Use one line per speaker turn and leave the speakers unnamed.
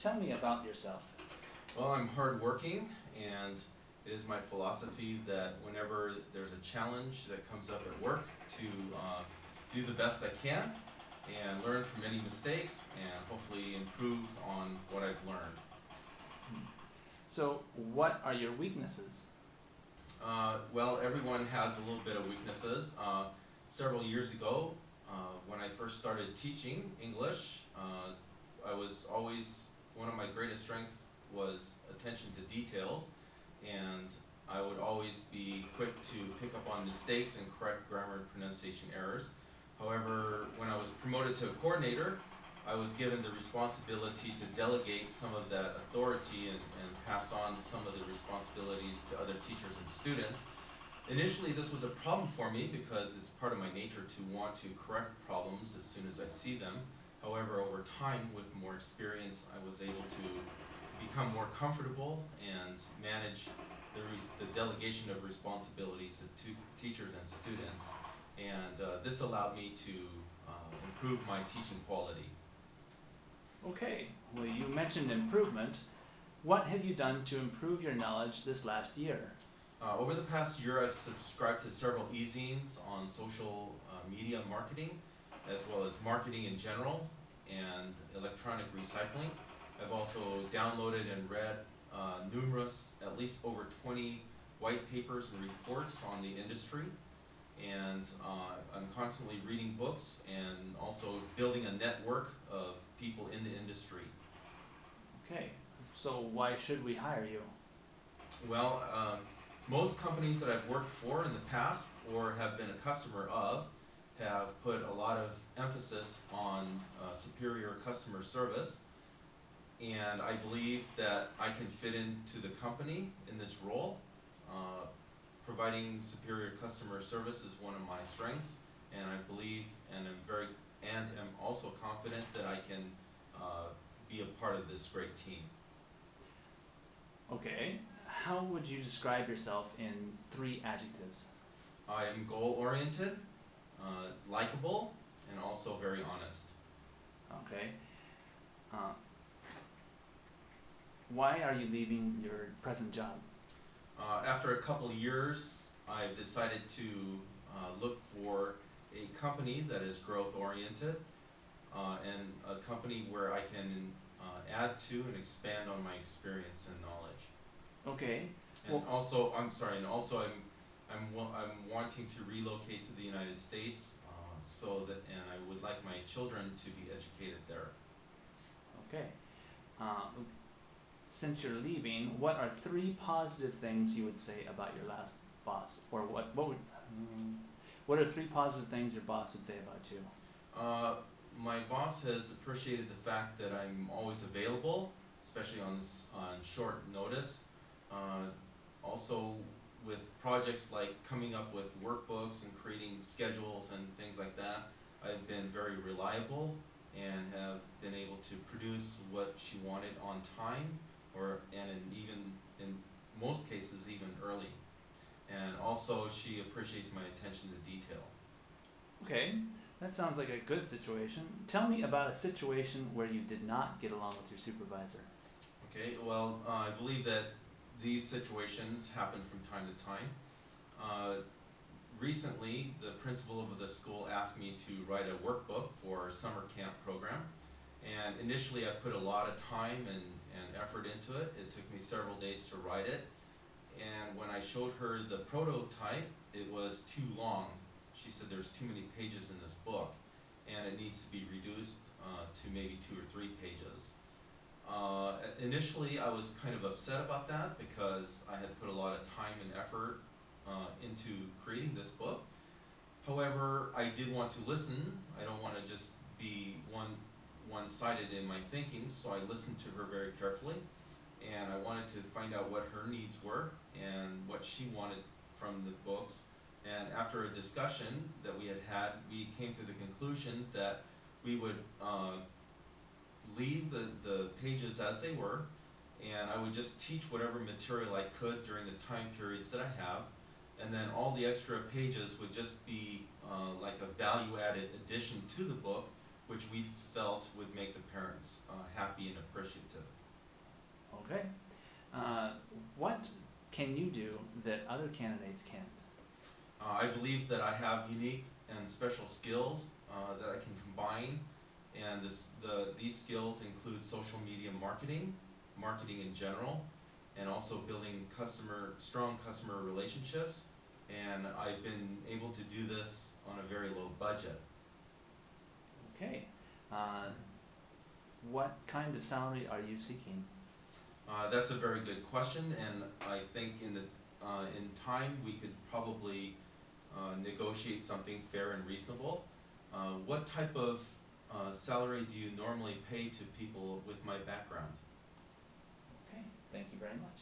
Tell me about yourself.
Well, I'm hardworking, and it is my philosophy that whenever there's a challenge that comes up at work to do the best I can and learn from any mistakes and hopefully improve on what I've learned.
So, what are your weaknesses?
Well, everyone has a little bit of weaknesses. Several years ago, when I first started teaching English, I was always, one of my greatest strengths was attention to details, and I would always be quick to pick up on mistakes and correct grammar and pronunciation errors. However, when I was promoted to a coordinator, I was given the responsibility to delegate some of that authority and pass on some of the responsibilities to other teachers and students. Initially, this was a problem for me because it's part of my nature to want to correct problems as soon as I see them. However, over time, with more experience, I was able to become more comfortable and manage the delegation of responsibilities to teachers and students. And this allowed me to improve my teaching quality.
Okay, well, you mentioned improvement. What have you done to improve your knowledge this last year?
Over the past year, I've subscribed to several e-zines on social media marketing, as well as marketing in general and electronic recycling. I've also downloaded and read numerous, at least over 20 white papers and reports on the industry. And I'm constantly reading books and also building a network of people in the industry.
Okay, so why should we hire you?
Well, most companies that I've worked for in the past or have been a customer of have put a lot of emphasis on superior customer service, and I believe that I can fit into the company in this role. Providing superior customer service is one of my strengths, and I believe and am also confident that I can be a part of this great team.
Okay, how would you describe yourself in 3 adjectives?
I am goal-oriented, likable, and also very honest.
Okay. Why are you leaving your present job?
After a couple years, I've decided to look for a company that is growth-oriented and a company where I can add to and expand on my experience and knowledge.
Okay.
And also, I'm sorry, and also I'm wanting to relocate to the United States, and I would like my children to be educated there.
Okay. Since you're leaving, what are 3 positive things you would say about your last boss? Or what are 3 positive things your boss would say about you?
My boss has appreciated the fact that I'm always available, especially on short notice. Also, with projects like coming up with workbooks and creating schedules and things like that, I've been very reliable and have been able to produce what she wanted on time, and even in most cases even early. And also, she appreciates my attention to detail.
Okay, that sounds like a good situation. Tell me about a situation where you did not get along with your supervisor.
Okay, well, I believe that these situations happen from time to time. Recently, the principal of the school asked me to write a workbook for a summer camp program. And initially, I put a lot of time and effort into it. It took me several days to write it. And when I showed her the prototype, it was too long. She said there's too many pages in this book, and it needs to be reduced to maybe 2 or 3 pages. Initially, I was kind of upset about that because I had put a lot of time and effort into creating this book. However, I did want to listen. I don't want to just be one-sided in my thinking, so I listened to her very carefully, and I wanted to find out what her needs were and what she wanted from the books. And after a discussion that we had, we came to the conclusion that we would leave the pages as they were, and I would just teach whatever material I could during the time periods that I have, and then all the extra pages would just be like a value-added addition to the book which we felt would make the parents happy and appreciative.
Okay. What can you do that other candidates can't?
I believe that I have unique and special skills that I can combine, and these skills include social media marketing, marketing in general, and also building strong customer relationships, and I've been able to do this on a very low budget.
Okay. What kind of salary are you seeking?
That's a very good question, and I think in time we could probably negotiate something fair and reasonable. What type of salary do you normally pay to people with my background?
Okay, thank you very much.